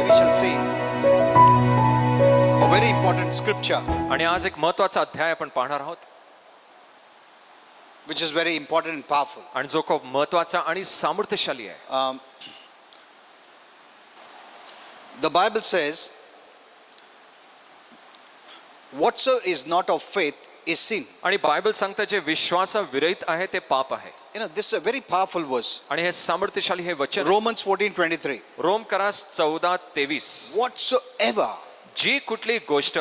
we shall see a very important scripture आणि आज एक महत्त्वाचा अध्याय आपण पाहणार आहोत, which is very important and powerful. आणि जो खूप महत्त्वाचा आणि सामर्थ्यशाली आहे. The Bible says, whatsoever is not of faith is sin. आणि बायबल सांगतं जे विश्वासाविरहित आहे ते पाप आहे. This is a very powerful verse. आणि हे सामर्थ्यशाली हे वचन Romans 14:23. रोम करास 14:23. Whatsoever जी कुठली गोष्ट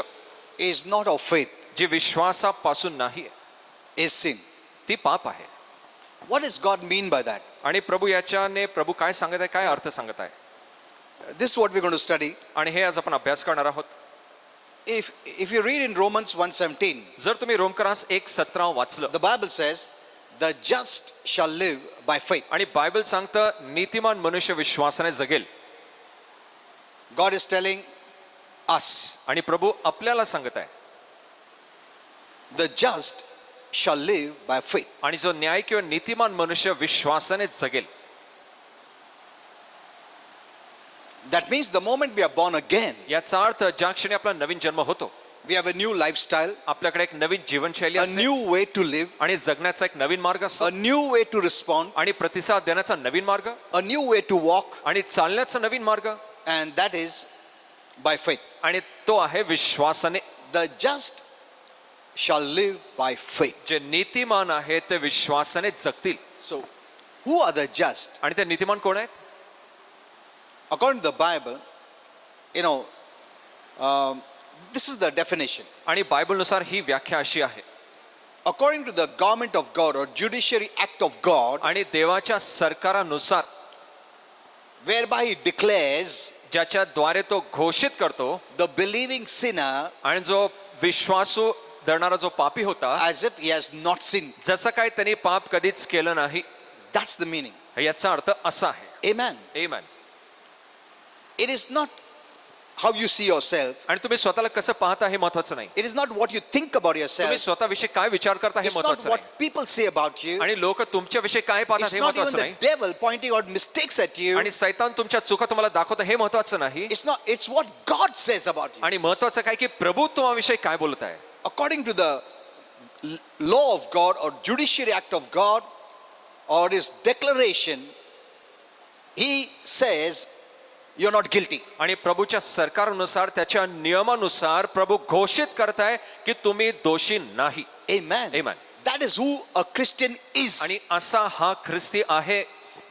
is not of faith जी विश्वासापासून नाही is sin. ती पाप आहे. What does God mean by that? आणि प्रभू याच्याने प्रभू काय सांगत आहे, काय अर्थ सांगत आहे, This is what we're going to study. आणि हे आज आपण अभ्यास करणार आहोत. If you read in Romans 1:17, जर तुम्ही रोमकरास 1:17 वाचलं, the Bible says, the just shall live by faith. आणि बायबल सांगतं नीतिमान मनुष्य विश्वासाने जगेल. God is telling us, आणि प्रभू आपल्याला सांगत आहे the just shall live by faith. आणि जो न्याय किंवा नीतिमान मनुष्य विश्वासाने जगेल. That means the moment we are born again, याचा अर्थ ज्या क्षणी आपला नवीन जन्म होतो, we have a new lifestyle, आपल्याकडे एक नवीन जीवनशैली a असते, new way to live, आणि जगण्याचा एक नवीन मार्ग असतो, a new way to respond, आणि प्रतिसाद देण्याचा नवीन मार्ग, a new way to walk, आणि चालण्याचा नवीन मार्ग, and that is by faith. आणि तो आहे विश्वासाने. The just shall live by faith. जे नीतिमान आहे ते विश्वासाने जगतील. So, who are the just? आणि ते नीतिमान कोण आहेत? According to the Bible, this is the definition. आणि बायबलनुसार ही व्याख्या अशी आहे. According to the government of God or judiciary act of God, आणि देवाच्या सरकारानुसार whereby he declares ज्याच्या द्वारे तो घोषित करतो, the believing sinner आणि जो विश्वासू धरणारा जो पापी होता, as if he has not sinned. जसं काय त्यांनी पाप कधीच केलं नाही. That's the meaning. याचा अर्थ असा आहे. Amen. Amen. It is not how you see yourself. आणि तुम्ही स्वतःला कसं पाहता हे महत्वाचं नाही. It is not what you think about तुम्ही yourself. स्वतःविषयी काय विचार करता हे It's not महत्वाचं what नाही. people say about you. आणि लोक तुमच्याविषयी काय पाहतात It's हे not even महत्वाचं the नाही. devil pointing out mistakes at you. आणि सैतान तुमच्या चुका तुम्हाला दाखवतं हे महत्वाचं नाही. It's what God says about you. आणि महत्वाचं काय की प्रभू तुम्हाविषयी काय बोलत आहे. According to the law of God or judiciary act of God or his declaration, he says you're not guilty. आणि प्रभूच्या सरकारानुसार त्याच्या नियमानुसार प्रभू घोषित करताय की तुम्ही दोषी नाही. Amen. Amen. That is who a Christian is. आणि असा हा ख्रिस्ती आहे.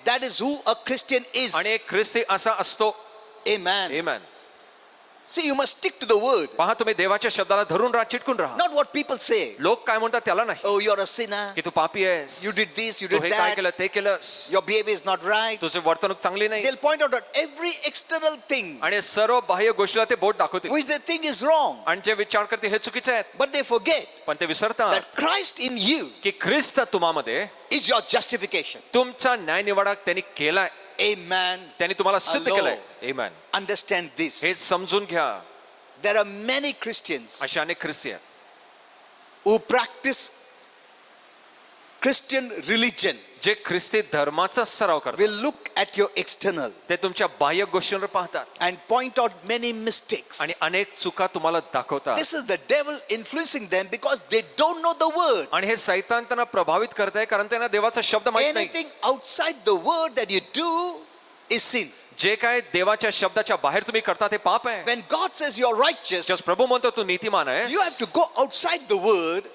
That is who a Christian is. आणि एक ख्रिस्ती असा असतो. Amen. Amen. See, you must stick to the word. पहा तुम्ही देवाच्या शब्दाला धरून राहा, चिटकून राहा. Not what people say. लोक काय म्हणतात त्याला नाही. Oh, you're a sinner. की तू पापी आहेस, You did this, you Tu did हे काय that. केलं ते केलंस, Your behavior is not right. तुझे वर्तणूक चांगली नाही. They'll point out at every external thing आणि सर्व बाह्य गोष्टीला ते बोट दाखवतील, which they think is wrong. आणि जे विचार करते हे चुकीचे आहेत. But they forget पण ते विसरतात that Christ in you की ख्रिस्त तुम्हामध्ये is your justification. तुमचा न्याय निवाडा त्यांनी केलाय. Amen. त्यांनी तुम्हाला सिद्ध Hello. केलंय. आमेन. Understand this. हे समजून घ्या. There are many Christians अशा अनेक ख्रिस्ती आहेत who practice Christian religion. जे ख्रिस्ती धर्माचा सराव करतात. Will look at your external ते तुमच्या बाह्य गोष्टींवर पाहतात and point out many mistakes. आणि अनेक चुका तुम्हाला दाखवतात. This is the devil influencing them because they don't know the word. आणि हे सैतान त्यांना प्रभावित करत आहे कारण त्यांना देवाचा शब्द माहित नाही. Anything outside the word that you do is sin. जे काय देवाच्या शब्दाच्या बाहेर तुम्ही करता ते पाप आहे. When God says you're righteous, जस प्रभू म्हणतो तू नीतिमान आहेस, you have to go outside the word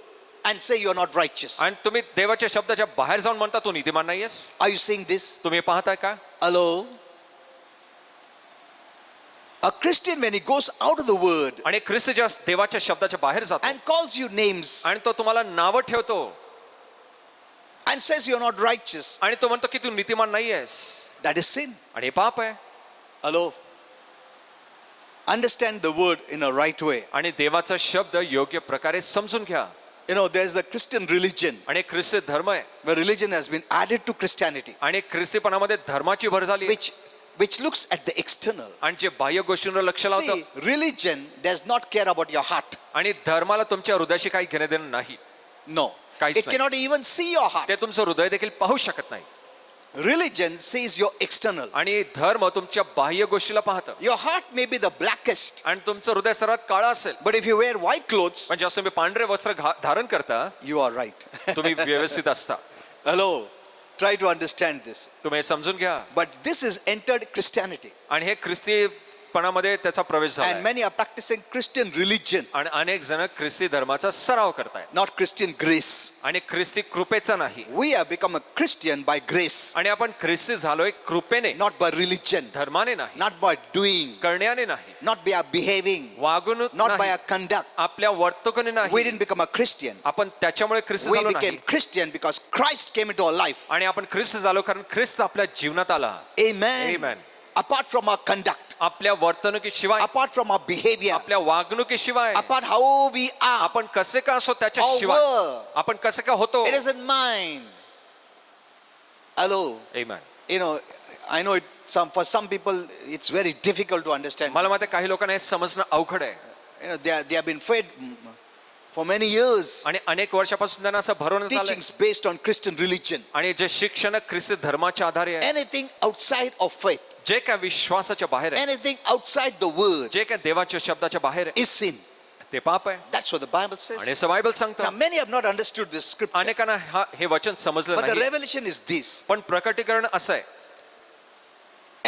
and say you're not righteous. आणि तुम्ही देवाच्या शब्दाच्या बाहेर जाऊन म्हणता तू नीतिमान नाहीयेस. Are you seeing this? तुम्ही पाहताय का? Hello? A Christian, when he goes out of the word आणि ख्रिस्त ज्या देवाच्या शब्दाच्या बाहेर जातो and calls you names आणि तो तुम्हाला नावं ठेवतो and says you're not righteous, आणि तो म्हणतो की तू नीतिमान नाहीयेस, that is sin. आणि हे पाप आहे. Hello? Understand the word in a right way. आणि देवाचा शब्द योग्य प्रकारे समजून घ्या. There's the Christian religion आणि ख्रिस्त धर्म आहे, where religion has been added to Christianity, आणि ख्रिस्तीपणामध्ये धर्माची भर झाली, which looks at the external. आणि जे बाह्य गोष्टींवर लक्ष लावतं. See, religion does not care about your heart. आणि धर्माला तुमच्या हृदयाशी काही घेणं देणं नाही. No. काहीच It नाही. cannot even see your heart. ते तुमचं हृदय देखील पाहू शकत नाही. Religion sees your external. आणि धर्म तुमच्या बाह्य गोष्टीला पाहतं. Your heart may be the blackest, आणि तुमचं हृदय सर्वात काळं असेल, but if you wear white clothes, पण जेव्हा तुम्ही पांढरे वस्त्र धारण करता you are right. तुम्ही व्यवस्थित असता. Hello. Try to understand this. तुम्ही हे समजून घ्या. But this is entered Christianity. आणि हे ख्रिस्तीपणामध्ये त्याचा प्रवेश And झाला many are practicing Christian religion, आणि अनेक जण ख्रिस्ती धर्माचा सराव करतायत not Christian grace. आणि ख्रिस्ती कृपेचा नाही. We have become a Christian by grace, आणि आपण ख्रिस्ती झालोय कृपेने, not by religion, धर्माने नाही, not by doing, करण्याने नाही, not by our behaving, वागणूक not by नाही, our conduct. आपल्या वर्तणुकीने We नाही. didn't become a Christian. आपण त्याच्यामुळे ख्रिस्त We झालो became नाही. Christian because Christ came into our life. आणि आपण ख्रिस्त झालो कारण ख्रिस्त आपल्या जीवनात आला. Amen. Amen. Apart from our conduct, आपल्या वर्तणुकीशिवाय, apart from our behavior, आपल्या वागणुकीशिवाय, apart how we are, आपण कसे का असो or त्याच्याशिवाय, were, आपण कसे का होतो. it isn't mine. Hello. Amen. You know, I know for some people it's very difficult to understand. मला this. माहिती आहे, काही लोकांना हे समजणं अवघड आहे. You know, they have been fed for many years आणि अनेक वर्षापासून त्यांना असं भरवण्यात आलंय. teachings based on Christian religion. आणि जे शिक्षण ख्रिस्ती धर्माच्या आधारे आहे, Anything outside of faith, जे काय विश्वासाच्या बाहेर आहे, anything outside the word जे काय देवाच्या शब्दाच्या बाहेर आहे, is sin. ते पाप आहे. That's what the Bible आणि says. असं बायबल Now, सांगतं. many have not understood this scripture, अनेकांना हे वचन समजलं but the नाही. revelation is this: पण प्रकटीकरण असं आहे,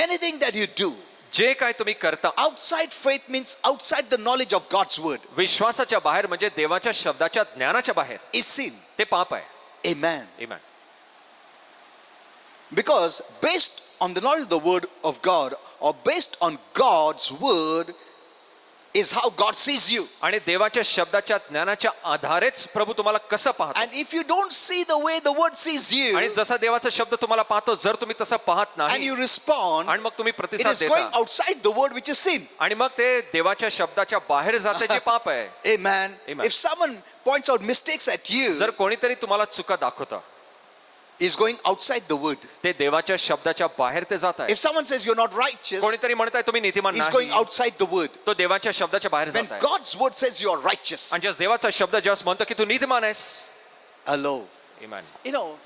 anything that you do जे काय तुम्ही करता outside faith means outside the knowledge of God's word विश्वासाच्या बाहेर म्हणजे देवाच्या शब्दाच्या ज्ञानाच्या बाहेर, is sin. ते पाप आहे. Amen. Amen. Because based on the knowledge of the word of God or based on God's word is how God sees you. आणि देवाच्या शब्दाच्या ज्ञानाच्या आधारेच प्रभू तुम्हाला कसं पाहतो. And if you don't see the way the word sees आणि you जसा देवाचा शब्द तुम्हाला पाहतो, जर तुम्ही तसं पाहत and नाही you respond, आणि मग तुम्ही it प्रतिसाद is going देता outside the word which is sin. आणि मग ते देवाच्या शब्दाच्या बाहेर जाते, जे पाप आहे. Amen. Amen. If someone points out mistakes at you, जर कोणीतरी तुम्हाला चुका दाखवतं, is going outside the word. ते देवाच्या शब्दाच्या बाहेर ते जात आहे. If someone says you're not righteous, कोणीतरी म्हणताय तुम्ही नीतिमान he's going नाही, outside the word. तो देवाच्या शब्दाच्या बाहेर When जात आहे. God's word says you are righteous, आणि जेव्हा देवाचा शब्द जेव्हा म्हणतो की तू नीतिमान आहेस. hello. Amen. You know,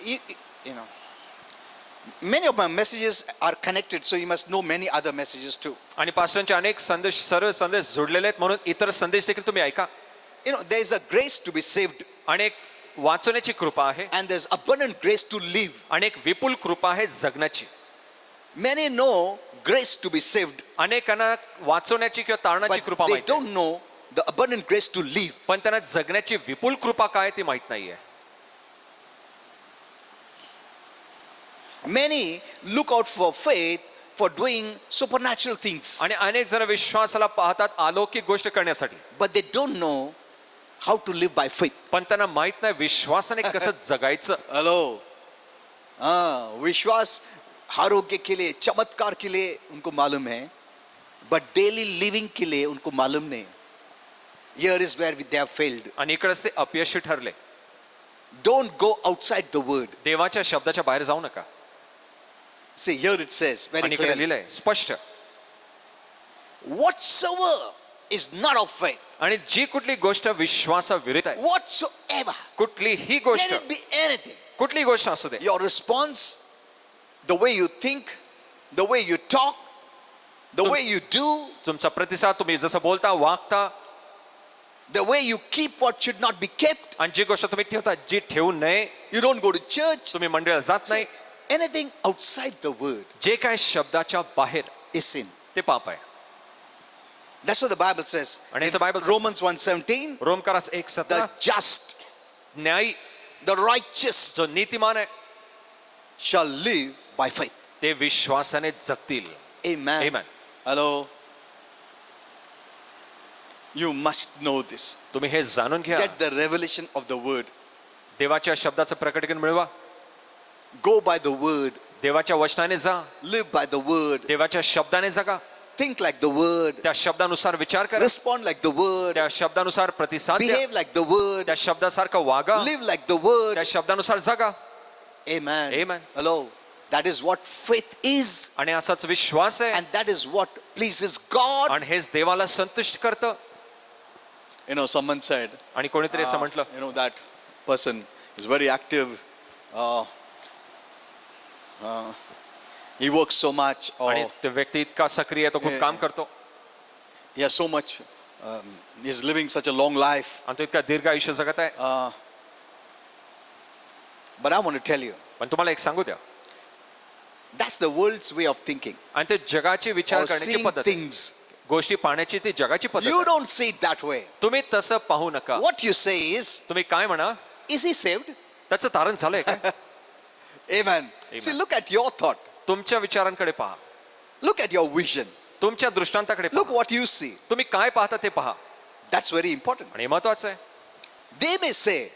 you know, many of my messages are connected, so you must know many other messages too. आणि पास्टरांचे अनेक संदेश, सर्व संदेश जोडलेले आहेत, म्हणून इतर संदेश देखील तुम्ही ऐका. You know, there is a grace to be saved, आणि एक वाचण्याची कृपा आहे, and there's abundant grace to live. आणि एक विपुल कृपा आहे जगण्याची. Many know grace to be saved, अनेकांना वाचवण्याची किंवा तारणाची but कृपा they माहिती आहे, don't know the abundant grace to live. पण त्यांना जगण्याची विपुल कृपा काय ती माहित नाहीये. Many look out for faith for doing supernatural things, आणि अनेक जण विश्वासाला पाहतात अलौकिक गोष्ट करण्यासाठी, but they don't know how to live by faith. पण त्यांना माहित नाही विश्वासाने कसं जगायचं. हेलो, विश्वास आरोग्य के लिए, चमत्कार के लिए उनको मालूम है, बट डेली लिविंग के लिए उनको मालूम नहीं. Here is where they have failed. आणि इकडेच ते अपयशी ठरले. Don't go outside the word. देवाच्या शब्दाच्या बाहेर जाऊ नका. See, here it says very आणि इकडे clearly, लिहिलंय स्पष्ट, whatsoever is not of faith, आणि जी कुठली गोष्ट विश्वासाविरुद्ध आहे, whatsoever, कुठलीही let गोष्ट, it be anything. कुठली गोष्ट असू दे, Your response, the way you think, the way you talk, the way you do, तुमचा प्रतिसाद, तुम्ही जसं बोलता वागता, the way you keep what should not be kept, आणि जी गोष्ट तुम्ही ठेवता जी ठेवू नये, you don't go to church. तुम्ही मंदिरात जात नाही, See, anything outside the word जे काय शब्दाच्या बाहेर, is sin. ते पाप आहे. That's what the Bible says. And it's In the Bible says- Romans 1:17, रोमकारास 1:17, the just, न्यायी, the righteous जो नीतिमान आहे, shall live by faith. ते विश्वासाने जगतील. Amen. Amen. Hello. You must know this. तुम्ही हे जाणून घ्या. Get the revelation of the word. देवाच्या शब्दाचं प्रकटीकरण मिळवा. Go by the word. देवाच्या वचनाने जा. Live by the word. देवाच्या शब्दाने जगा. Think like the word. त्या शब्दानुसार विचार करा. Respond like the word. त्या शब्दानुसार प्रतिसाद द्या. Behave like the word. त्या शब्दासारखं वागा. Live like the word. त्या शब्दानुसार जगा. Amen. Amen. Hello. That is what faith is. आणि असाच विश्वास आहे. And that is what pleases God. आणि हेच देवाला संतुष्ट करतं. You know, someone said, आणि कोणीतरी असं म्हटलं, you know, that person is very active he works so much, or आणि तो व्यक्ती इतका सक्रिय आहे, तो खूप काम करतो he has so much, he's living such a long life. आणि तो इतका दीर्घ आयुष्य जगत आहे. But I want to tell you, पण तुम्हाला एक सांगू द्या, that's the world's way of thinking आणि ते जगाची विचार or करण्याची seeing पद्धत आहे. things. गोष्टी पाहण्याची ती जगाची पद्धत You आहे. don't see it that way. तुम्ही तसं पाहू नका. What you say is, तुम्ही काय म्हणा, is he saved? त्याचं तारण झालंय काय? Amen. See, look at your thought. तुमच्या विचारांकडे पहा, Look at your vision. तुमच्या दृष्टांताकडे Look पहा. what you see. तुम्ही काय पाहता ते पहा. That's very important. आणि हे महत्वाचं आहे. They may say,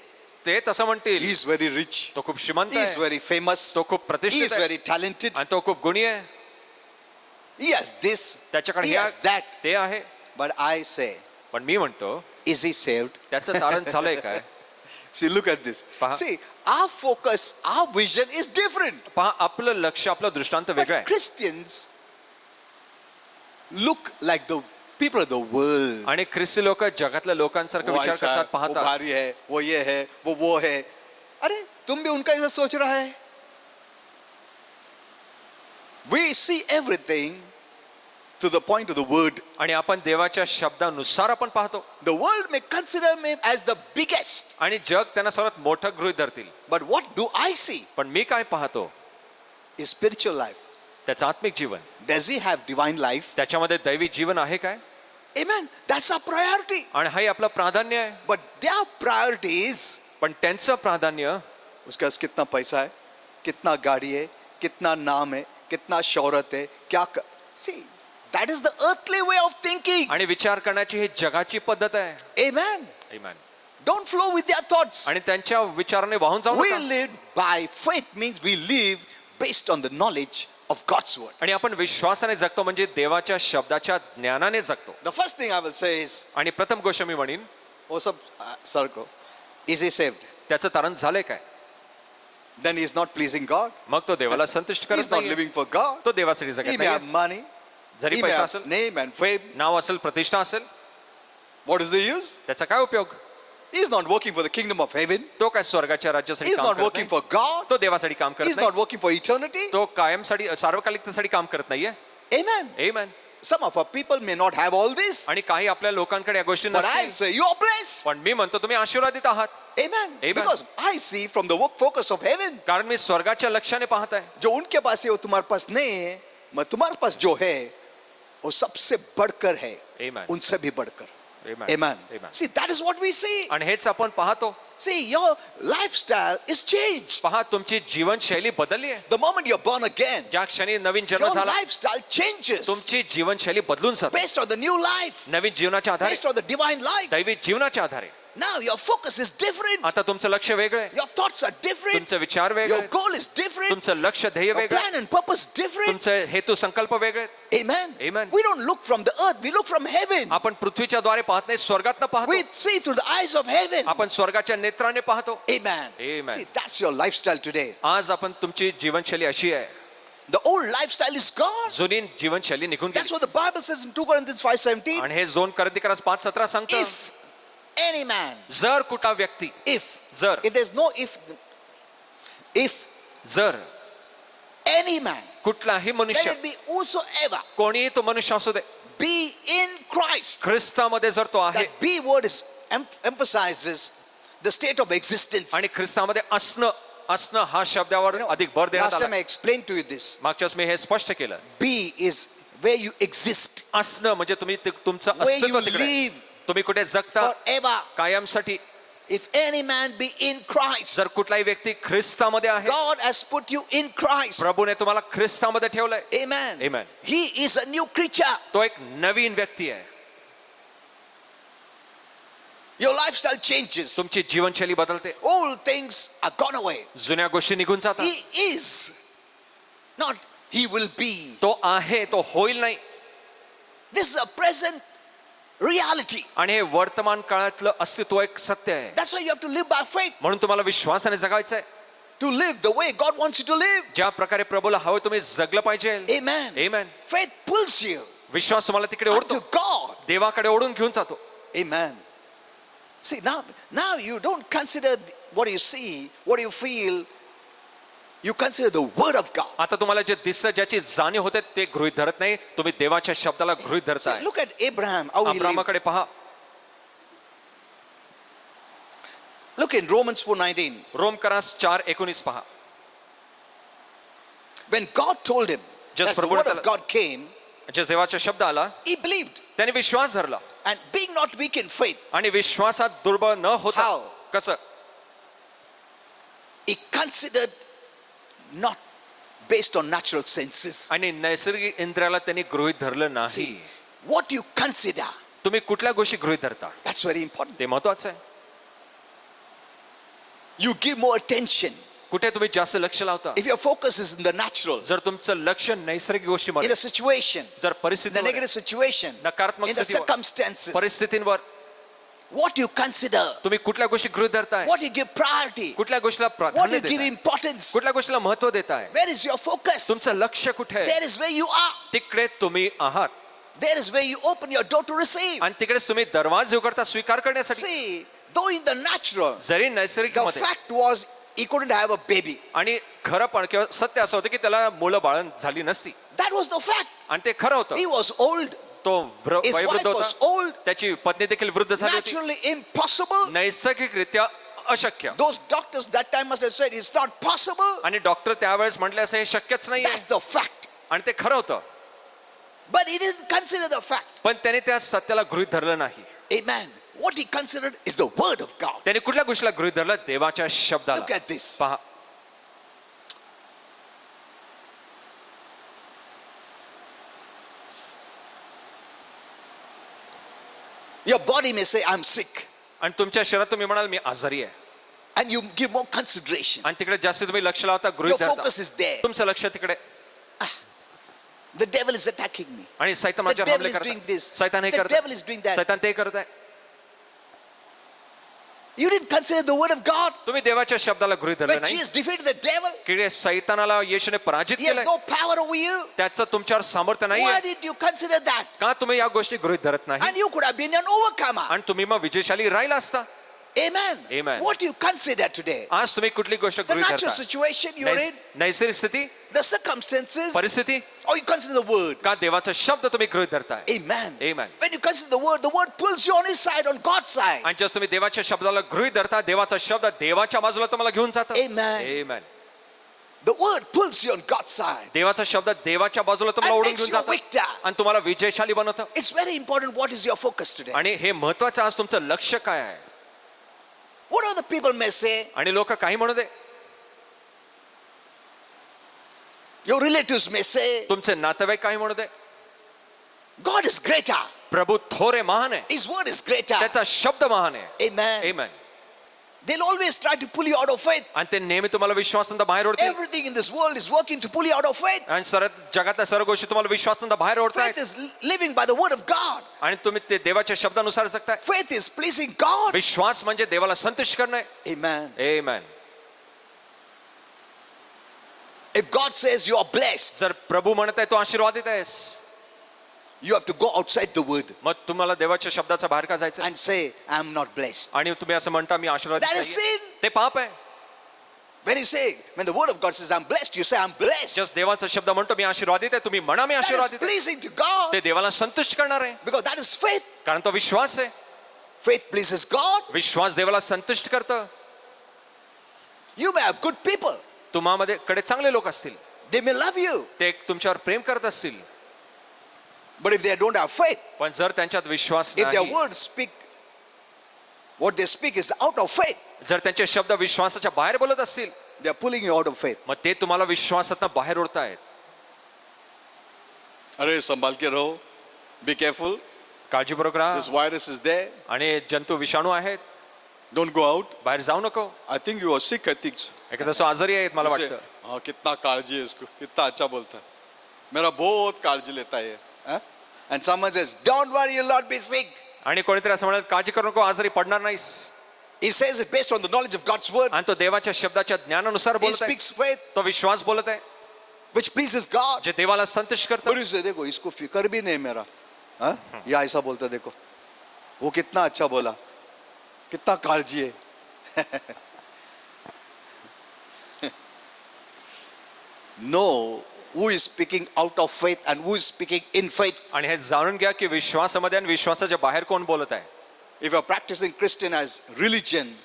ते तसं म्हणतील, he is very rich, तो खूप श्रीमंत he is आहे, very famous, तो खूप he प्रतिष्ठित is आहे, very talented, आणि तो खूप गुणी आहे, he has this, त्याच्याकडे he हे has आहे, that. ते आहे. But I say, पण मी म्हणतो, is he saved? त्याचं तारण झालंय काय? See, look at this. Paha. See, our focus, our vision is different. पहा, आपलं लक्ष, आपलं दृष्टांत वेगळं But आहे. Christians look like the people of the world. आणि ख्रिस्ती लोक जगातल्या लोकांसारखं वो विचार ऐसा करतात, है, वो पाहतात. भारी है, वो ये है, वो है. अरे तुम भी उनका ऐसा सोच रहा है? We see everything to the point of the word. आणि आपण देवाच्या शब्दानुसार आपण पाहतो. The world may consider me as the biggest. आणि जग त्यांना सर्वात मोठं गृहीत धरतील. But what do I see? पण मी काय पाहतो? Is spiritual life. त्याचं आत्मिक जीवन, Does he have divine life? त्याच्यामध्ये दैवी जीवन आहे काय? Amen. That's our priority. आणि हे आपलं प्राधान्य आहे. But their priority is, पण त्यांचं प्राधान्य, उसके पास कितना पैसा है, कितना गाड़ी है, कितना नाम है, कितना शौहरत है, क्या कर... See, that is the earthly way of thinking. आणि विचार करण्याची ही जगाची पद्धत आहे. Amen. Amen. Don't flow with their thoughts. आणि त्यांच्या विचाराने वाहून जाऊ We नका. live by faith means we live based on the knowledge of God's word. आणि आपण विश्वासाने जगतो, म्हणजे देवाच्या शब्दाच्या ज्ञानाने जगतो. The first thing I will say is, आणि प्रथम गोष्ट मी म्हणेन, oh sab sir ko, is he saved? त्याचं तारण झालंय काय? Then he is not pleasing God. मग तो देवाला संतुष्ट He is करत not नाही. living for God. तो देवासाठी He जगत may have नाही. money, जरी he may पैसा have असेल, name and fame. नाव असेल, प्रतिष्ठा असेल, What is the use? त्याचा काय उपयोग? He is not working for the kingdom of heaven. तो काय स्वर्गाच्या He राज्यासाठी is काम not करत working नाही. for God. तो देवासाठी काम He करत is not नाही. working for eternity. तो कायमसाठी, सार्वकालिकतेसाठी काम करत नाहीये. Amen. Amen. Some of our people may not have all this. आणि काही आपल्या लोकांकडे या गोष्टी But I नसतील. say you are blessed. पण मी म्हणतो तुम्ही आशीर्वादित आहात. Amen. Amen. Because I see from the work focus of heaven. कारण मी स्वर्गाच्या लक्ष्याने पाहत आहे. जो उनके पास है वो तुम्हारे पास नहीं है, मगर तुम्हारे पास जो है वो सबसे बढ़कर है. Amen. उनसे भी बढ़कर. Amen. Amen. Amen. See, that is what we see. आणि हेच आपण पाहतो. See, your lifestyle is changed. पहा, तुमची जीवनशैली बदलली आहे. The moment you're born again, ज्या क्षणी नवीन जन्म your झाला, lifestyle changes तुमची जीवनशैली बदलून जाते. based on the new life, नवीन जीवनाच्या आधारे, based on the divine life. दैवी जीवनाच्या आधारे. Now your focus is different. आता तुमचं लक्ष वेगळं आहे, Your thoughts are different. तुमचे विचार वेगळे Your आहेत, goal is different. तुमचं लक्ष ध्येय Your वेगळं आहे, plan and purpose different. तुमचे हेतू संकल्प वेगळे आहेत. Amen. Amen. We don't look from the earth, we look from heaven. आपण पृथ्वीच्या द्वारे पाहत नाही, स्वर्गातनं पाहतो. We see through the eyes of heaven. आपण स्वर्गाच्या नेत्राने पाहतो. Amen. Amen. See, that's your lifestyle today. आज आपण तुमची जीवनशैली अशी आहे, The old lifestyle is gone. जुनी जीवनशैली निघून That's गेली. what the Bible says in 2 Corinthians 5:17. आणि हे 2 कोरिन्थियस 5:17 सांगतं, If any man, जर कुठला व्यक्ती, if जर there's no if जर any man, कुठलाही let मनुष्य, it be whosoever, कोणीही तो मनुष्य असू दे, be in Christ. ख्रिस्तामध्ये जर तो आहे, That be word is emphasizes the state of existence. आणि ख्रिस्तामध्ये असणं हा शब्दावर अधिक भर देण्यात Last time I आला. explained to you this. मागच्या वेळेस मी हे स्पष्ट केलं. Be is where you exist, असणं म्हणजे तुम्ही तुमचं where you अस्तित्व तिकडे आहे. live तुम्ही कुठे जगता forever. कायमसाठी. If any man be in Christ, जर कुठलाही व्यक्ती ख्रिस्तामध्ये आहे, God has put you in Christ. प्रभूने तुम्हाला ख्रिस्तामध्ये ठेवलंय. Amen. Amen. He is a new creature. तो एक नवीन व्यक्ती आहे. Your lifestyle changes. तुमची जीवनशैली बदलते. All things are gone away. जुन्या गोष्टी निघून जातात. He is, not he will be. तो आहे, तो होईल नाही. This is a present reality. आणि हे वर्तमान काळातलं अस्तित्व एक सत्य आहे. That's why you have to live by faith. म्हणून तुम्हाला विश्वासाने जगायचं आहे. To live the way God wants you to live. ज्या प्रकारे प्रभूला हवं तुम्ही जगलं पाहिजे. Amen. Amen. Faith pulls you विश्वास तुम्हाला तिकडे ओढतो, unto God. देवाकडे ओढून घेऊन जातो. Amen. See, now you don't consider what you see, what you feel You consider the word of God. आता तुम्हाला जे दिसतं ज्याची जाणीव होते ते गृहीत धरत नाही, तुम्ही देवाच्या शब्दाला गृहीत So धरताय. look at Abraham, how he lived. अब्रामाकडे पहा. Look in Romans 4:19. रोमकरास 4:19 पहा. When God told him, Just as the प्रभूने word of त्याला- God came, जे देवाचा शब्द आला he believed. त्याने विश्वास धरला And being not weak in faith, आणि विश्वासात दुर्बळ न होता. How? कसं? he considered not based on natural senses. आणि नैसर्गिक इंद्रियाला त्यांनी गृहीत धरलं नाही. See, what you consider, तुम्ही कुठल्या गोष्टी गृहीत धरता that's very important. ते महत्वाचं आहे. You give more attention. कुठे तुम्ही जास्त लक्ष लावता. If your focus is in the natural, जर तुमचं लक्ष नैसर्गिक in गोष्टीमध्ये, a situation, जर in the परिस्थितीवर, negative situation, नकारात्मक in the स्थितीवर, circumstances, परिस्थितींवर what you consider, तुम्ही कुठल्या गोष्टी गृहीत धरताय, what you give priority, कुठल्या गोष्टीला what प्राधान्य you give देताय, importance, कुठल्या गोष्टीला महत्व देताय, where is your focus? तुमचं लक्ष कुठे आहे, There is where you are. तिकडे तुम्ही आहात. There is where you open your door to receive. आणि तिकडेच तुम्ही दरवाजे उघडता स्वीकार करण्यासाठी. See, though in the natural, जरी नैसर्गिक the मध्ये, fact was he couldn't have a baby. आणि खरं पण किंवा सत्य असं होतं की त्याला मुलं बाळण झाली नसती, That was the fact. आणि ते खरं He होतं. was old. तो His wife वयोवृद्ध was होता, old. त्याची पत्नी देखील वृद्ध झाली होती. Naturally impossible. नैसर्गिकरित्या अशक्य. Those doctors that time must have said it's not possible. आणि डॉक्टर त्यावेळेस म्हटले असं हे शक्यच नाहीये, That's the fact. आणि ते खरं होतं. But he didn't consider the fact. पण त्याने त्या सत्याला गृहीत धरलं नाही. Amen. What he considered is the word of God. त्याने कुठल्या गोष्टीला गृहीत धरलं? देवाच्या शब्दाला. Look at this. पहा. Your body may say, I'm sick. आणि तुमच्या शरीरात तुम्ही म्हणाल मी आजारी आहे, And you give more consideration. आणि तिकडे जास्त तुम्ही लक्ष लावता, Your गृहीत धरता. focus is there. तुमचं लक्ष तिकडे, The devil is attacking me. आणि सैतान The माझ्यावर devil हमले is doing करतात. this. सैतान हे The करत devil is doing that. सैतान ते करत आहे. You didn't consider the word of God. तुम्ही देवाच्या शब्दाला गृहीत धरलं When नाही. Jesus defeated the devil, की सैतानाला येशूने पराजित he has केलंय, no power over you. त्याचं तुमच्यावर सामर्थ्य Why नाहीये. did you consider that? का तुम्ही या गोष्टी गृहीत धरत नाही? And you could have been an overcomer. आणि तुम्ही मग विजयशाली राहिला असता. Amen. Amen. What do you consider today? आज तुम्ही कुठली गोष्ट The गृहीत natural धरता? situation you're in, नैसर्गिक स्थिती, the circumstances, परिस्थिती, or you consider the word. का देवाचा शब्द तुम्ही गृहीत धरताय? Amen. Amen. When you consider the word pulls you on his side, on God's side. आणि जर तुम्ही देवाच्या शब्दाला गृहीत धरता, देवाचा शब्द देवाच्या बाजूला तुम्हाला घेऊन जातो. Amen. Amen. The word pulls you on God's side. देवाचा शब्द देवाच्या बाजूला तुम्हाला And ओढून makes घेऊन you a जातो victor. आणि तुम्हाला विजयशाली बनवतं. It's very important what is your focus today. आणि हे महत्वाचं, आज तुमचं लक्ष काय आहे? What other people may say, आणि लोक काही म्हणू दे, your relatives may say, तुमचे नातेवाईक काही म्हणू दे, God is greater. प्रभू थोर आहे, महान आहे, His word is greater. त्याचा शब्द महान आहे. Amen. Amen. They'll always try to pull you out of faith. आणि ते नेहमी तुम्हाला विश्वासांत बाहेर ओढतील. Everything in this world is working to pull you out of faith. आणि जगातल्या सर्व गोष्टी तुम्हाला विश्वासांत बाहेर Faith ओढतायत. is living by the word of God. आणि तुम्ही ते देवाच्या शब्दानुसार जगताय. Faith is pleasing God. विश्वास म्हणजे देवाला संतुष्ट करणे. Amen. Amen. If God says you are blessed, जर प्रभू म्हणत आहे तो आशीर्वादित आहेस, you have to go outside the word मग तुम्हाला देवाच्या शब्दाचा बाहेर का जायचं? and say, I'm not blessed. आणि तुम्ही असं म्हणता मी आशीर्वादित That is नाहीये. sin. ते पाप आहे. When you say, when the word of God says, I'm blessed, you say, I'm blessed. Just देवाचा शब्द म्हणतो मी आशीर्वादित आहे, तुम्ही म्हणा मी That is आशीर्वादित आहे. pleasing to God ते देवाला संतुष्ट करणार आहे, because that is faith. कारण तो विश्वास आहे. Faith pleases God. विश्वास देवाला संतुष्ट करतं. You may have good people. तुम्हामध्ये कडे चांगले लोक असतील, They may love you. ते तुमच्यावर प्रेम करत असतील, But if they don't have faith, पण जर त्यांच्यात विश्वास if their नाही, words speak, what they speak is out of faith, जर त्यांचे शब्द विश्वासाच्या बाहेर बोलत असतील, they are pulling you out of faith. मग ते तुम्हाला विश्वासातनं बाहेर ओढतायत. अरे संभाल के रहो, बी केअरफुल, काळजीपूर्वक राहा. दिस वायरस इज देयर, आणि जंतू विषाणू आहेत, डोंट गो आउट. बाहेर जाऊ नको. I think you are sick, I think एखादा तो आजारी आहेत मला वाटतं. हाँ, कितना काळजी है इसको, कितना अच्छा बोलता है, मेरा बहुत काळजी लेता है. Huh? And someone says, don't worry, you'll not be sick. आणि कोणीतरी असं म्हणाल काळजी करू नको, आजारी पडणार नाहीस. He says it based on the knowledge of God's word. आणि तो देवाच्या शब्दाच्या ज्ञानानुसार He बोलत आहे, speaks faith, तो विश्वास बोलत आहे, which pleases God. जे देवाला संतुष्ट But करतं. you say, देखो इसको फिक्र भी नहीं मेरा. हाँ? या ऐसा बोलता देखो, वो कितना अच्छा बोला, कितना काळजी है. know who is speaking out of faith and who is speaking in faith. आणि हे जाणून घ्या की विश्वासामध्ये आणि विश्वासाच्या बाहेर कोण बोलत आहे. If you're practicing Christian as religion,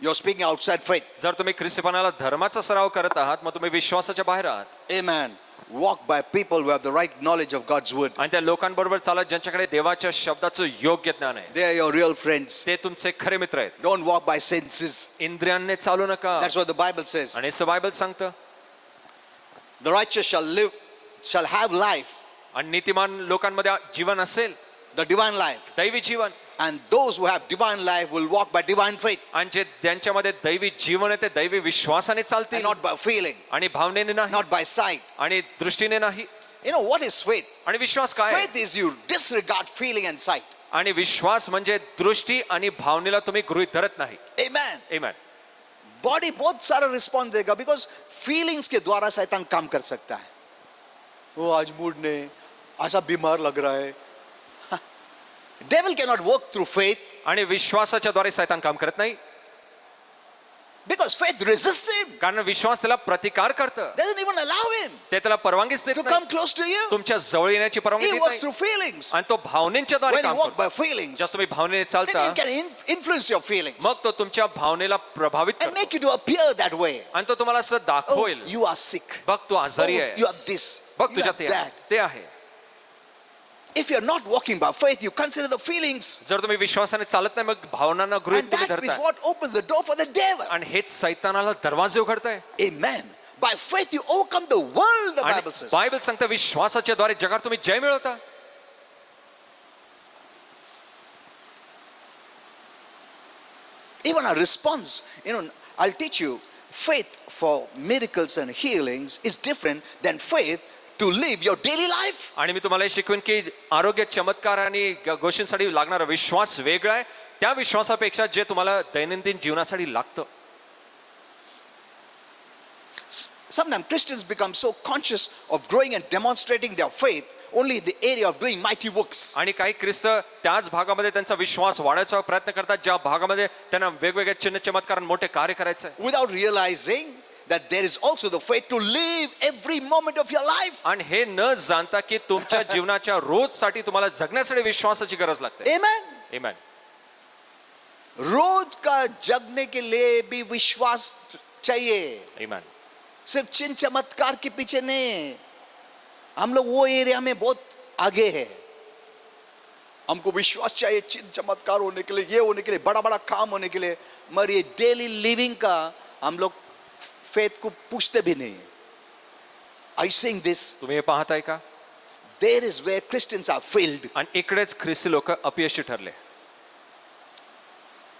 you're speaking outside faith. जर तुम्ही ख्रिस्तीपणाला धर्माचा सराव करत आहात मग तुम्ही विश्वासाच्या बाहेर आहात. Amen. Walk by people who have the right knowledge of God's word. आणि त्या लोकांबरोबर चालत ज्यांच्याकडे देवाच्या शब्दाचं योग्य ज्ञान आहे. They are your real friends. ते तुमचे खरे मित्र आहेत. Don't walk by senses. इंद्रियांनी चालू नका. That's what the Bible says. आणि असं बायबल सांगतं. The righteous shall have life, आणि नीतिमान लोकांमध्ये जीवन असेल, the divine life. दैवी जीवन. And those who have divine life will walk by divine faith आणि जे त्यांच्यामध्ये दैवी जीवन आहे ते दैवी विश्वासाने and चालतील. not by feeling, आणि भावनेने नाही, not by sight. आणि दृष्टीने नाही. You know what is faith? आणि विश्वास काय आहे? Faith is you disregard feeling and sight. आणि विश्वास म्हणजे दृष्टी आणि भावनेला तुम्ही गृहीत धरत नाही. Amen. Amen. बॉडी बहुत सारा रिस्पॉन्स देगा बिकॉज फीलिंग्स के द्वारा शैतान काम कर सकता है. वो आज मूड नहीं, ऐसा बीमार लग रहा है. Devil can not work through faith आणि विश्वासाच्या द्वारे सैतान काम करत नाही. बिकॉज फेथ रेजिस्ट्स हिम. कारण विश्वास त्याला प्रतिकार करतं. डजंट इवन अलाउ हिम ते त्याला परवानगीच देत टू नाही. Come close to you. तुमच्या जवळ येण्याची परवानगी ही देत वर्क्स नाही. Through feelings. आणि तो भावनेच्या द्वारे व्हेन यू काम वॉक करतो. बाय फीलिंग्स, जसं तुम्ही भावनेने then चालता it can influence your feelings मग तो तुमच्या भावनेला प्रभावित and करतो. make you to appear that way. आणि तो तुम्हाला असं Oh, दाखवेल, you are sick. बघ तू Oh, आजारी you आहे, have this. बघ You तुझ्यात have ते आहे, that. ते आहे. If you're not walking by faith, you consider the feelings. जर तुम्ही विश्वासाने चालत नाही मग भावनांना गृहीत And तुम्ही that is धरताय. what opens the door for the devil. आणि हेच सैतानाला दरवाजे उघडताय. Amen. By faith you overcome the world, the आणि Bible says. बायबल सांगतं विश्वासाच्या द्वारे जगात तुम्ही जय मिळवता. Even our response, I'll teach you, faith for miracles and healings is different than faith to live your daily life. आणि मी तुम्हाला हे शिकवेन की आरोग्य, चमत्कार आणि गोष्टींसाठी लागणारा विश्वास वेगळा आहे त्या विश्वासापेक्षा जे तुम्हाला दैनंदिन जीवनासाठी लागतं. Sometimes Christians become so conscious of growing and demonstrating their faith only in the area of doing mighty works. आणि काही ख्रिस्त त्याच भागामध्ये त्यांचा विश्वास वाढवायचा प्रयत्न करतात ज्या भागामध्ये त्यांना वेगवेगळे चिन्ह, चमत्कार आणि मोठे कार्य करायचं आहे. Without realizing that there is also the faith to live every moment of your life. आणि हे न जाणता की तुमच्या जीवनाच्या रोजसाठी तुम्हाला जगण्यासाठी विश्वासाची गरज लागते. Amen. Amen. रोज का जगने के लिए भी विश्वास चाहिए. Amen. सिर्फ चिन्ह चमत्कार के पीछे नहीं. हम लोग वो एरिया में बहुत आगे है. हमको विश्वास चाहिए चिन्ह चमत्कार होने के लिए, ये होने के लिए, बड़ा बड़ा काम होने के लिए, मगर ये डेली लिविंग का हम लोग फेथ को पूछते भी नहीं. Are you seeing this? तुम्ही हे पाहताय का? There is where Christians are failed. आणि इकडेच ख्रिस्ती लोक अपयशी ठरले.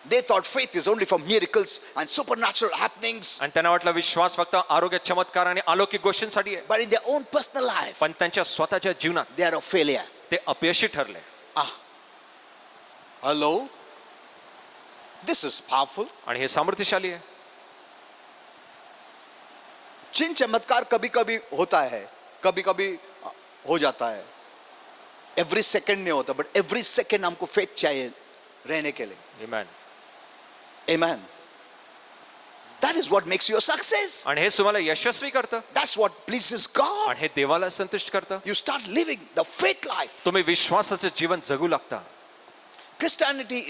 They thought faith is only for miracles and supernatural happenings. आणि त्यांना वाटलं विश्वास फक्त आरोग्य, चमत्कार आणि अलौकिक गोष्टींसाठी आहे. But in their own personal life, पण त्यांच्या स्वतःच्या जीवनात they are a failure. ते अपयशी ठरले. Hello? This is powerful. आणि हे सामर्थ्यशाली आहे. चिन्ह चमत्कार कभी कभी होता है, कभी कभी हो जाता है. एवरी सेकंड नहीं होता, बट एवरी सेकंड हमको फेथ चाहिए रहने के लिए. Amen. Amen. That is what makes you a success. आणि हे तुम्हाला यशस्वी करतं. That's what pleases God. आणि हे देवाला संतुष्ट करतं. You start living the faith life. तुम्ही विश्वासाचं जीवन जगू लागता. Christianity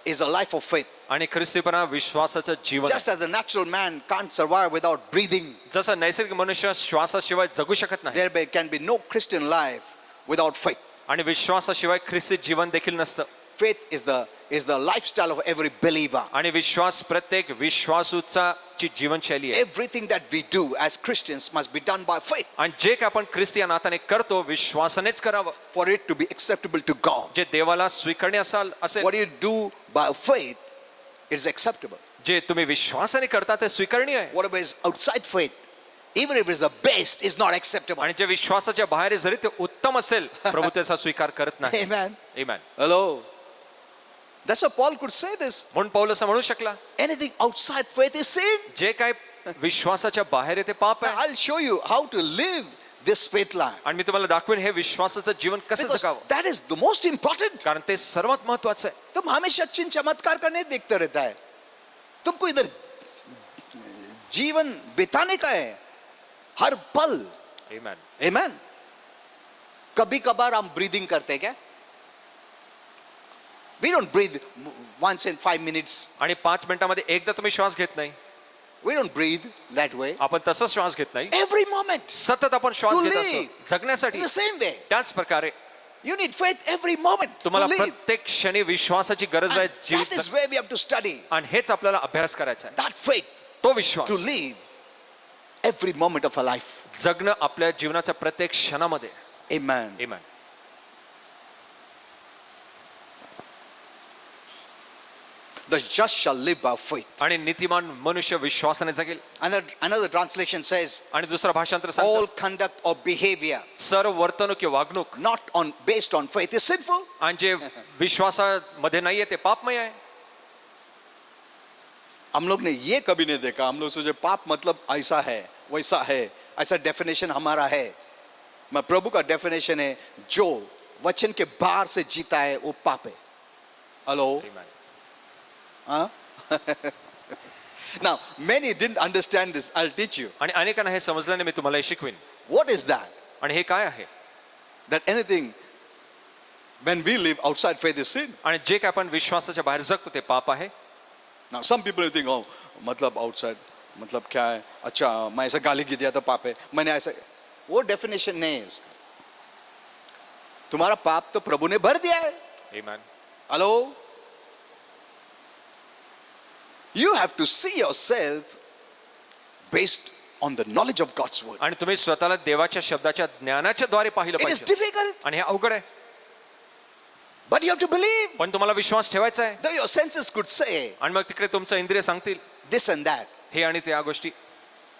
is a life of faith. आणि ख्रिस्तीपणा विश्वासाचं जीवन आहे. Just as a natural man can't survive without breathing, जसं नैसर्गिक मनुष्य श्वासाशिवाय जगू शकत नाही there can be no Christian life without faith. आणि विश्वासाशिवाय ख्रिस्ती जीवन देखील नसतं. Faith is the lifestyle of every believer. आणि विश्वास प्रत्येक विश्वासूचा ची जीवनशैली आहे. Everything that we do as Christians must be done by faith आणि जे काय आपण ख्रिस्ती या नात्याने करतो विश्वासानेच करावं for it to be acceptable to God. जे देवाला स्वीकारणे असेल What you do by faith is acceptable. जे तुम्ही विश्वासाने करता ते स्वीकारणी आहे. Whatever is outside faith, even if it's the best, is not acceptable. आणि जे विश्वासाच्या बाहेर जरी ते उत्तम असेल प्रभू त्याचा स्वीकार करत नाही. Amen. Amen. Hello. That's why Paul could say this. म्हणून पौल असं म्हणू शकला Anything outside faith is sin. जे काय विश्वासाच्या बाहेर आहे ते पाप Now, आहे. I'll show you how to live this faith life. आणि मी तुम्हाला दाखवेन हे विश्वासाचं जीवन कसं Because जगावं that is the most important. कारण ते सर्वात महत्वाचं आहे. तुम हमेशा चिन्ह चमत्कार का नहीं देखते रहता है. तुमको इधर जीवन बिताने का है. हर पल. Amen. Amen. कभी कभार हम ब्रीदिंग करते हैं क्या? We don't breathe once in 5 minutes. आणि 5 मिनिटांमध्ये एकदा तुम्ही श्वास घेत नाही. We don't breathe that way. आपण तसा श्वास घेत नाही. Every moment. सतत आपण श्वास To घेत live. असतो जगण्यासाठी. In the same way. त्याच प्रकारे You need faith every moment to तुम्हाला live. प्रत्येक क्षणी विश्वासाची गरज आहे. And that is where we have to study. आणि हेच आपल्याला अभ्यास करायचा आहे. That faith तो विश्वास to live every moment of our life. जगणं आपल्या जीवनाच्या प्रत्येक क्षणामध्ये. Amen. Amen. The just shall live by faith. आणि नीतिमान मनुष्य विश्वासाने जगेल. Another translation says, आणि दुसरा भाषांतर all सांगतो conduct or behavior सर्व वर्तणूक किंवा वागणूक not based on faith is sinful. आणि जे विश्वासामध्ये नाहीये ते पापमय आहे. हम लोग ने ये कभी नहीं देखा. हम लोग सोचे पाप मतलब ऐसा है वैसा है, ऐसा डेफिनेशन हमारा है. मैं प्रभु का डेफिनेशन है, जो वचन के बाहर से जीता है वो पाप है. Hello. Amen. Huh? Now, many didn't understand this. I'll teach you. आणि अनेकांना हे समजलं नाही. मी तुम्हाला हे शिकवीन. what is that? आणि हे काय आहे? That anything, when we live outside faith is sin. आणि जे काय आपण विश्वासाच्या बाहेर जगतो ते पाप आहे. Now, some people think, oh, मतलब outside, मतलब क्या है? अच्छा, मैं ऐसा गाली की दिया तो पाप है. मैंने ऐसा, वो डेफिनेशन नहीं है उसका. तुम्हारा पाप तो प्रभु ने भर दिया है. Amen. Hello. You have to see yourself based on the knowledge of God's word. आणि तुम्ही स्वतःला देवाच्या शब्दाच्या ज्ञानाच्या द्वारे पाहिलं It is पाहिजे. difficult, आणि हे अवघड आहे. but you have to believe. पण तुम्हाला विश्वास ठेवायचा आहे. Though your senses could say आणि मग तिकडे तुमचं इंद्रिय सांगतील this and that, हे आणि त्या गोष्टी.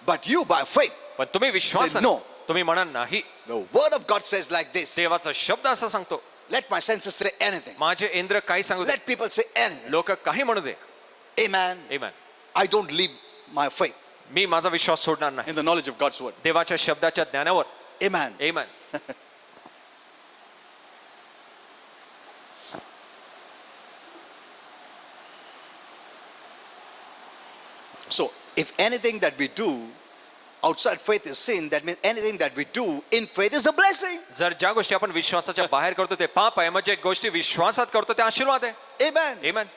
but you by faith, पण तुम्ही विश्वास Say no. तुम्ही म्हणा नाही. the word of God says like this. देवाचा शब्द असा सांगतो. Let my senses say anything. माझे इंद्रिय काही सांगू दे. Let people say anything. लोक काही म्हणू दे. Amen. Amen. I don't leave my faith मी माझा विश्वास सोडणार नाही in the knowledge of God's word. देवाच्या शब्दाच्या ज्ञानावर. Amen. Amen. So, if anything that we do outside faith is sin, that means anything that we do in faith is a blessing. जर ज्या गोष्टी आपण विश्वासाच्या बाहेर करतो ते पाप आहे. म्हणजे गोष्टी विश्वासात करतो ते आशीर्वाद आहे. Amen. Amen.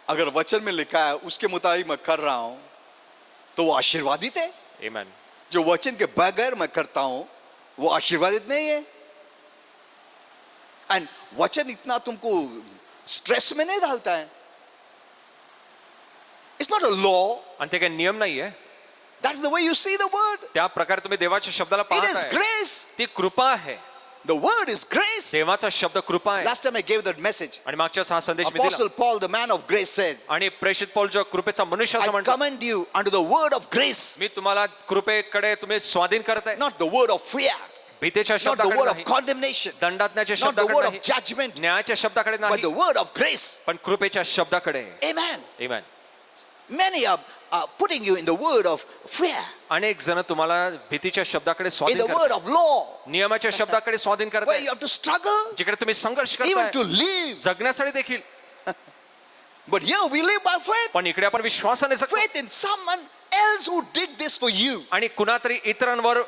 अगर वचन में लिखा है उसके मुताबिक मैं कर रहा हूं तो वो आशीर्वादित है. Amen. जो वचन के बगैर मैं करता हूं वो आशीर्वादित नहीं है. एंड वचन इतना तुमको स्ट्रेस में नहीं डालता है. It's not a law. आणि ते काही नियम नाहीये. That's the way you see the word. त्या प्रकारे तुम्ही देवाच्या शब्दाला इट इज पाहताय. ग्रेस. ती कृपा आहे. The word is grace. देवाचा शब्द कृपा आहे. Last time I gave that message. आणि मागच्या हा संदेश मी Apostle दिला. Paul, the man of grace, said, आणि प्रेषित पौल जो कृपेचा मनुष्य असं I म्हणतो. commend you under the word of grace, मी तुम्हाला कृपेकडे तुम्ही स्वाधीन करताय. not the word of fear, भीतेच्या not the शब्दाकडे word of नाही. condemnation, दंडात्म्याच्या not the शब्दाकडे word of नाही. judgment, न्यायाच्या शब्दाकडे but नाही. the word of grace. पण कृपेच्या शब्दाकडे. Amen. Amen. Many are putting you in the word of fear, अनेक जण तुम्हाला भीतीच्या शब्दाकडे in स्वाधीन the word करतात. of law, नियमाच्या शब्दाकडे स्वाधीन where करताय. you have to struggle जिकडे तुम्ही संघर्ष even to करताय live. जगण्यासाठी देखील. But here we live by faith. पण इकडे आपण विश्वासाने जगतो. Faith in someone else who did this for you. आणि कुणातरी इतरांवर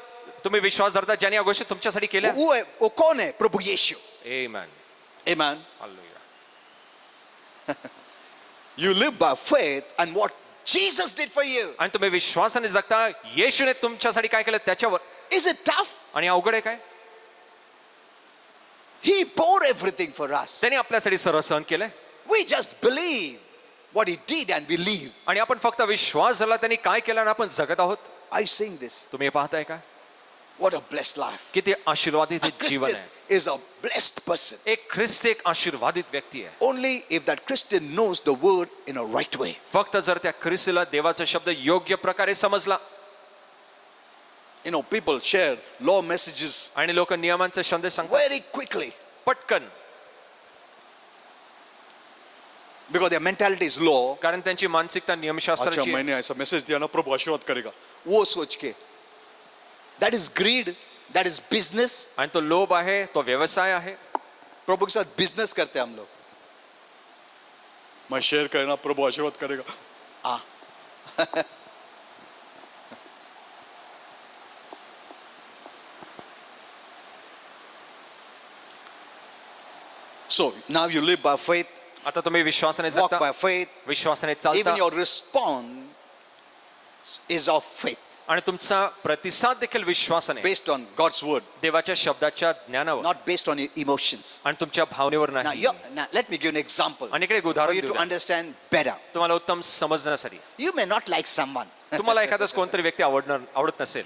तुम्ही विश्वास धरता ज्यांनी या गोष्टी तुमच्यासाठी केल्या. वो कौन है? प्रभु यीशु. Amen. Amen. Hallelujah. You live by faith and what Jesus did for you. आणि तुम्ही विश्वासाने जगता येशूने तुमच्यासाठी काय केलं त्याच्यावर. Is it tough? आणि अवघड आहे काय? He bore everything for us. त्याने आपल्यासाठी सर्व सहन केलंय. We just believe what he did and we live. आणि आपण फक्त विश्वास झाला त्यांनी काय केलं आणि आपण जगत आहोत. Are you seeing this? तुम्ही हे पाहताय का? What a blessed life. किती आशीर्वादित A हे जीवन Christian आहे. is a blessed person एक ख्रिस्त एक आशीर्वादित व्यक्ती आहे. only if that Christian knows the word in a right way. फक्त जर त्या ख्रिस्तीला देवाचा शब्द योग्य प्रकारे समजला. You know, people share law messages. आणि लोक नियमांचे संदेश सांगतात Very quickly पटकन. because their mentality is law. कारण त्यांची मानसिकता अच्छा, नियमशास्त्राची आहे. मैंने ऐसा मैसेज दिया ना, प्रभु आशीर्वाद करेगा. वो सोच के. That is greed. That is business. आणि तो लोभ आहे, तो व्यवसाय आहे. प्रभु के साथ बिजनेस करते हैं हम लोग. मैं शेयर करना, प्रभु आशीर्वाद करेगा. So now you live by faith, आता तुम्ही विश्वासाने walk जगता, by faith. विश्वासाने Even चालता your response is of faith, आणि तुमचा प्रतिसाद देखील विश्वासाने based on God's word, देवाच्या शब्दाच्या ज्ञानावर not based on your emotions. आणि तुमच्या भावनेवर Now, नाही. now let me give an example आणि इकडे एक for उदाहरण you to देऊया. understand better. तुम्हाला उत्तम समजण्यासाठी. You may not like someone. तुम्हाला एखादाच कोणतरी व्यक्ती आवडत नसेल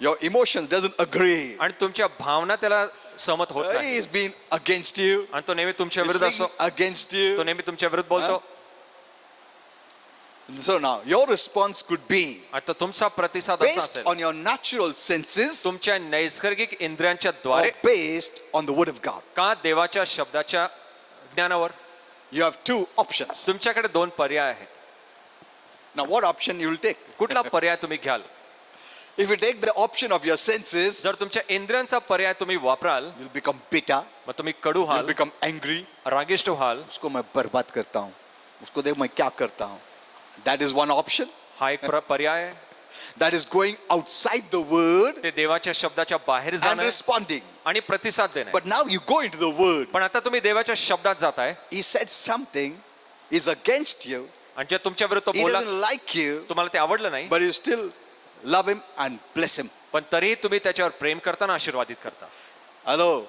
Your emotions doesn't agree. आणि तुमच्या भावना त्याला सहमत होत He नाही is being against you. आणि तो नेहमी तुमच्या He's विरुद्ध असतो, speaking against you. तो नेहमी तुमच्या विरुद्ध बोलतो. So now your response could be आता तुमचा प्रतिसाद असा based असेल on your natural senses तुमच्या नैसर्गिक इंद्रियांच्या or द्वारे based on the word of God. का देवाच्या शब्दाच्या ज्ञानावर. You have two options. तुमच्याकडे दोन पर्याय आहेत. Now what option you will take? कुठला पर्याय तुम्ही घ्याल? If you take the option of your senses, जर तुमच्या इंद्रियांचा पर्याय तुम्ही वापराल you'll become bitter, मग तुम्ही कडू you'll व्हाल, become angry. रागिष्ट व्हाल. उसको मैं बर्बाद करता हूँ, उसको देख मैं क्या करता हूँ. That is one option. हा एक पर्याय आहे. That is going outside the word ते देवाच्या शब्दाच्या बाहेर and जाणं responding. आणि प्रतिसाद देणं. But now you go into the word. पण आता तुम्ही देवाच्या शब्दात जाताय He said something is against you. आणि जे तुमच्या विरुद्ध He बोला doesn't like you, तुम्हाला ते आवडलं नाही, but you still love him and bless him. पण तरीही तुम्ही त्याच्यावर प्रेम करताना आशीर्वादित करता. Hello.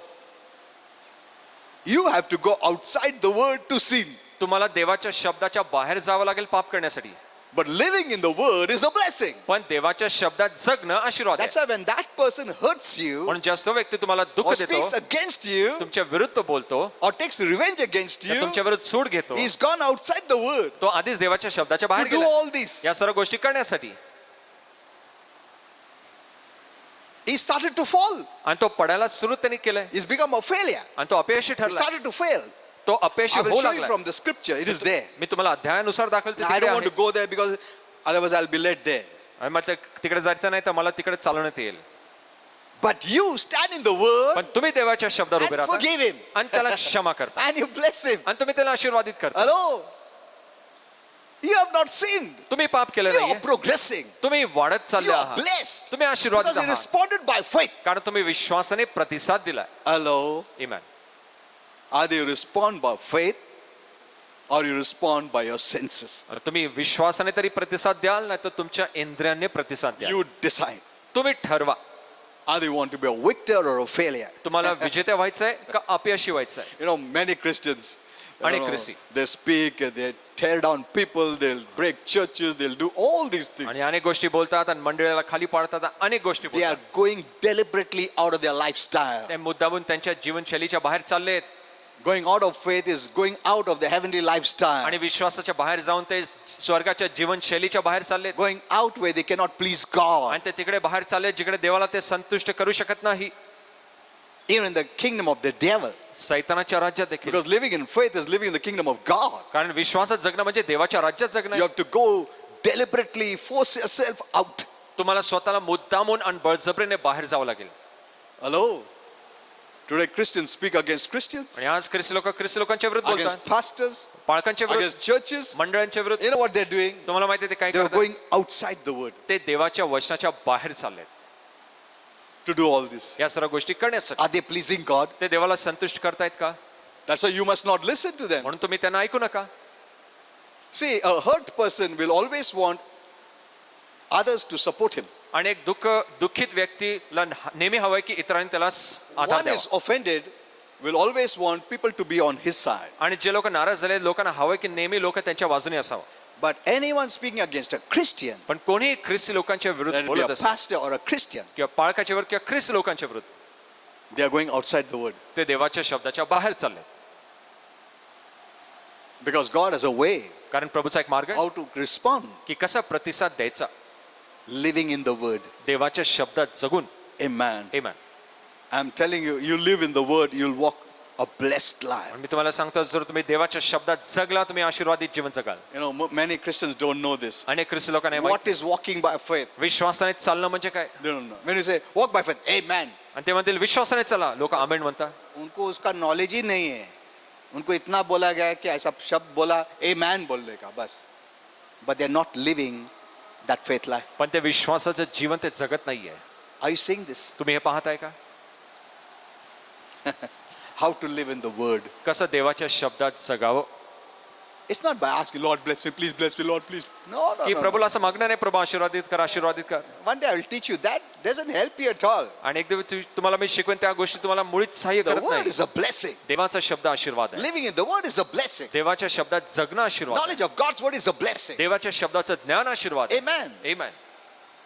You have to go outside the word to sin. तुम्हाला देवाच्या शब्दाच्या बाहेर जावं लागेल पाप करण्यासाठी. But living in the word is a blessing. पण देवाच्या शब्दात जगणं आशीर्वाद That's आहे. why when that person hurts you म्हणून जास्त व्यक्ती तुम्हाला दुःख or देतो, speaks against you तुमच्या विरुद्ध बोलतो, or takes revenge against या you, तुमच्या विरुद्ध सूड घेतो, he's gone outside the word तो आधीच देवाच्या शब्दाच्या to बाहेर do गेला all this. या सर्व गोष्टी करण्यासाठी. He started to fall. आणि तो पडायला सुरू त्यांनी केलंय He's become a failure. आणि तो अपयशी He ठरला. started to fail. तो अपयशी I will होऊ show you लागला. from the scripture. It is there. मी तुम्हाला अध्यायानुसार दाखवलं ते I तिकडे don't want आहे. to go there because otherwise I'll be led there. आणि मग तिकडे जायचं नाही तर मला तिकडे चालवण्यात येईल. But you stand in the word पण तुम्ही देवाच्या शब्दावर उभे and राहता forgive him. आणि त्याला क्षमा करता And you bless him. आणि तुम्ही त्याला आशीर्वादित करता. Hello? You have not sinned. तुम्ही पाप केलं You are नाहीये, progressing. तुम्ही वाढत You चालले are आहात, blessed. तुम्ही आशीर्वादित Because you आहात responded by faith. कारण तुम्ही विश्वासाने प्रतिसाद दिलाय. Hello? Amen. Either you respond by faith or you respond by your senses. तर तुम्ही विश्वासाने तरी प्रतिसाद द्याल नाही तर तुमच्या इंद्रियांनी प्रतिसाद द्याल. You decide. तुम्ही ठरवा Either you want to be a victor or a failure. तुम्हाला विजेते व्हायचंय का अपयशी व्हायचंय. You know, many Christians, अनेक ख्रिस्ती they speak, they tear down people, they'll break churches, they'll do all these things. आणि अनेक गोष्टी बोलतात आणि मंडळीला खाली पाडतात, अनेक गोष्टी They are बोलतात. going deliberately out of their lifestyle. ते मुद्दामून त्यांच्या जीवनशैलीच्या बाहेर चाललेत Going out of faith is going out of the heavenly lifestyle. आणि विश्वासाच्या बाहेर जाऊन ते स्वर्गाच्या जीवनशैलीच्या बाहेर चाललेत Going out where they cannot please God. आणि ते तिकडे बाहेर चालले जिकडे देवाला ते संतुष्ट करू शकत नाही. Even in the kingdom of the devil. सैतानाच्या राज्यात देखील. Because living in faith is living in the kingdom of God. कारण विश्वासात जगणं म्हणजे देवाच्या राज्यात जगणं You आहे. have to go deliberately, force yourself out. तुम्हाला स्वतःला मुद्दामून आणि बळजबरीने बाहेर जावं लागेल. Hello? Today Christians speak against Christians, आणि आज ख्रिस्ती लोकांच्या विरुद्ध बोलतात, against pastors, पालकांच्या विरुद्ध, against churches. मंडळांच्या विरुद्ध. You know what they're doing? तुम्हाला माहिती आहे ते काय They're करतात? going outside the word ते देवाच्या वचनाच्या बाहेर चाललेत to do all this. या सर्व गोष्टी करण्यासाठी. Are they pleasing God? ते देवाला संतुष्ट करतायत का? That's why you must not listen to them. म्हणून तुम्ही त्यांना ऐकू नका. See, a hurt person will always want others to support him. आणि एक दुःखित व्यक्तीला नेहमी हवंय की इतरांनी त्याला आधार One is द्यावा. offended will always want people to be on his side. आणि जे लोक नाराज झाले लोकांना हवंय की नेहमी लोक त्यांच्या बाजूने असावं. But anyone speaking against a Christian, पण कोणी ख्रिस्ती लोकांच्या विरुद्ध whether it be बोलत a असेल pastor or a Christian, किंवा पाळकाच्या विरुद्ध किंवा ख्रिस्ती लोकांच्या विरुद्ध, they are going outside the word. ते देवाच्या शब्दाच्या बाहेर चालले. Because God has a way कारण प्रभूचा एक मार्ग आहे how to respond की कसा प्रतिसाद द्यायचा living in the word. देवाच्या शब्दात जगून. Amen. Amen. I'm telling you, you live in the word, you'll walk a blessed life. मी तुम्हाला सांगतो जर तुम्ही देवाच्या शब्दात जगला तुम्ही आशीर्वादित जीवन जगाल. You know, many Christians don't know this. अनेक ख्रिस्ती लोकांना हे माहित What is walking by faith? नाही. विश्वासाने चालणं म्हणजे काय? They don't know. When you say walk by faith, amen. आणि ते म्हणतील विश्वासाने चला, लोक आमेन म्हणतात. उनको उसका नॉलेज ही नहीं है. उनको इतना बोला गया है कि ऐसा शब्द बोला amen बोलने का बस. But they're not living that faith life. पण ते विश्वासाचं जीवन ते जगत नाहीये. Are you seeing this? तुम्ही हे पाहताय का? how to live in the word. कसं देवाच्या शब्दात जगावं. It's not by asking, Lord bless me, please bless me, Lord please. No, no, की no. प्रभूला असं मागणं नाही, प्रभू आशीर्वादित कर, आशीर्वादित कर. One day I will teach you that doesn't help you at all. आणि एक दिवस तुम्हाला मी शिकवेन त्या गोष्टी तुम्हाला मुळीच सहाय्य The करत word नाही. is a blessing. देवाचा शब्द आशीर्वाद आहे. Living in the word is a blessing. देवाच्या शब्दात जगणं आशीर्वाद आहे. Knowledge of God's word is a blessing. देवाच्या शब्दाचं ज्ञान आशीर्वाद आहे. Amen. Amen.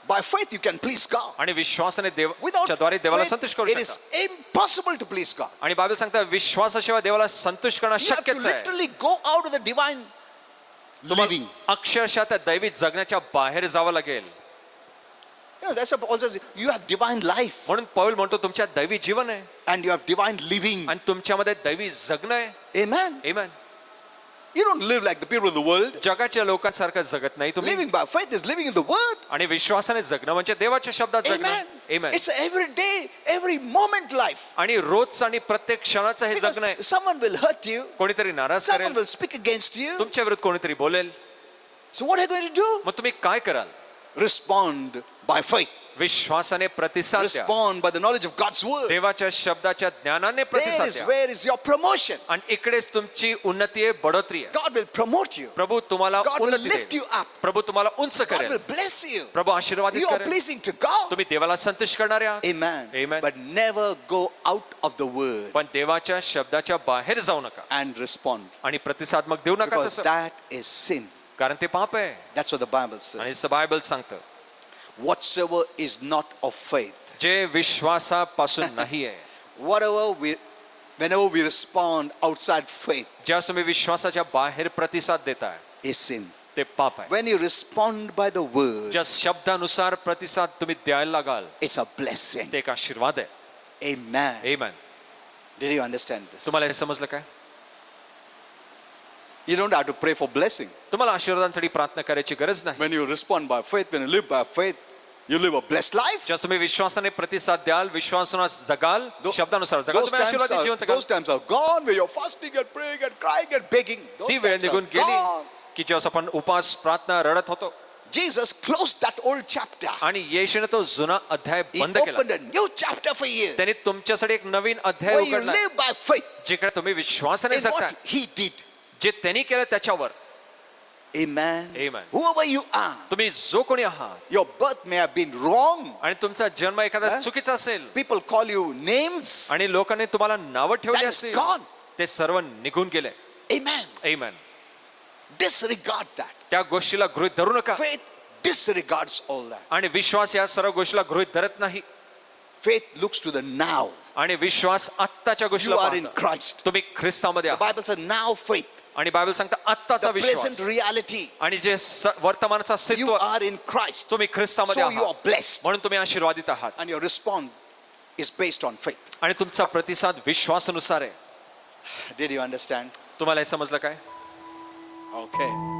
By faith you can please God. आणि विश्वासाने Without देवाच्या द्वारे देवाला faith, संतुष्ट करू it is शकता. impossible to please God. आणि बायबल सांगता विश्वासाशिवाय देवाला संतुष्ट करणं You have to शक्यच आहे. literally go out of the divine living. अक्षरशः त्या दैवी जगण्याच्या बाहेर जावं लागेल. You know, that's what Paul says. You have divine life म्हणून पौल म्हणतो तुमच्यात दैवी जीवन आहे and you have divine living. आणि तुमच्यामध्ये दैवी जगणं आहे. Amen. Amen. You don't live like the people of the world. जगाच्या लोकांसारखं जगत नाही तुम्ही. Living by faith is living in the word. आणि विश्वासाने जगणं म्हणजे देवाच्या शब्दात जगणं. Amen. Amen. It's every day, every moment life. आणि रोज आणि प्रत्येक क्षणाचं हे Because जगणं आहे. someone will hurt you, कोणीतरी नाराज someone करेल, will speak against you. तुमच्या विरुद्ध कोणीतरी बोलेल. So what are you going to do? मग तुम्ही काय कराल? Respond by faith. विश्वासाने प्रतिसाद द्या. Respond by the knowledge of God's word. देवाच्या शब्दाच्या ज्ञानाने There प्रतिसाद is द्या. where is your promotion. आणि इकडेच तुमची उन्नती आहे, बढोतरी आहे. God will promote you. प्रभू तुम्हाला God will उन्नती lift देईल. you up. प्रभू तुम्हाला उंच God करेल. will bless you. Prabhu आशीर्वादित You are करेल. pleasing to God. तुम्ही देवाला संतुष्ट करणारे आहात. Amen. Amen. But never go out of the word पण देवाच्या शब्दाच्या बाहेर जाऊ नका and respond. आणि प्रतिसाद मग देऊ नका Because तसं. that is sin. कारण ते पाप आहे. That's what the Bible आणि says. बायबल सांगतं Whatsoever is not of faith. जे विश्वासापासून नाही आहे. Whenever we respond outside faith, ज्या तुम्ही विश्वासाच्या बाहेर प्रतिसाद देताय is sin. ते पाप आहे. When you respond by the word, ज्या शब्दानुसार प्रतिसाद तुम्ही द्यायला लागाल it's a blessing. ते एक आशीर्वाद आहे. Amen. Amen. Did you understand this? तुम्हाला हे समजलं काय? You don't have to pray for blessing. तुम्हाला आशीर्वादांसाठी प्रार्थना करायची गरज नाही. When you respond by faith, when you live by faith, you live a blessed life. ज्या तुम्ही विश्वासाने प्रतिसाद द्याल, विश्वासाने जगाल, शब्दानुसार जगाल, तुम्ही आशीर्वादित जीवन जगाल. Those times are gone where you're fasting and praying and crying and begging. Those ती वेळ times are निघून गेली gone. की जेव्हा आपण उपास प्रार्थना रडत होतो Jesus closed that old chapter. आणि येशूने तो जुना अध्याय He बंद केला. opened a new chapter for you. त्यांनी तुमच्यासाठी एक नवीन अध्याय Where you उघडला live by faith जिकडे तुम्ही विश्वासाने in जगताय. what He did. जे त्यांनी केलं त्याच्यावर. Amen. Amen. Whoever you are, तुम्ही जो कोणी आहात your birth may have been wrong. आणि तुमचा जन्म एखादा चुकीचा असेल People call you names. आणि लोकांनी तुम्हाला नावं ठेवली That is असेल gone. ते सर्व निघून गेले. Amen. Amen. Disregard that. त्या गोष्टीला गृहीत धरू नका. Faith disregards all that. आणि विश्वास या सर्व गोष्टीला गृहीत धरत नाही. Faith looks to the now. आणि विश्वास आत्ताच्या गोष्टीला You are in पाहतो. Christ. तुम्ही ख्रिस्तामध्ये The आहात. Bible says now faith. आणि बायबल सांगता आत्ताचा The विश्वास present reality. आणि जे वर्तमानाचा You अस्तित्व are in Christ. तुम्ही ख्रिस्तामध्ये So you are आहात blessed. म्हणून तुम्ही आशीर्वादित आहात And your response is based on faith. आणि तुमचा प्रतिसाद विश्वासानुसार आहे. Did you understand? तुम्हाला हे समजलं काय? Okay.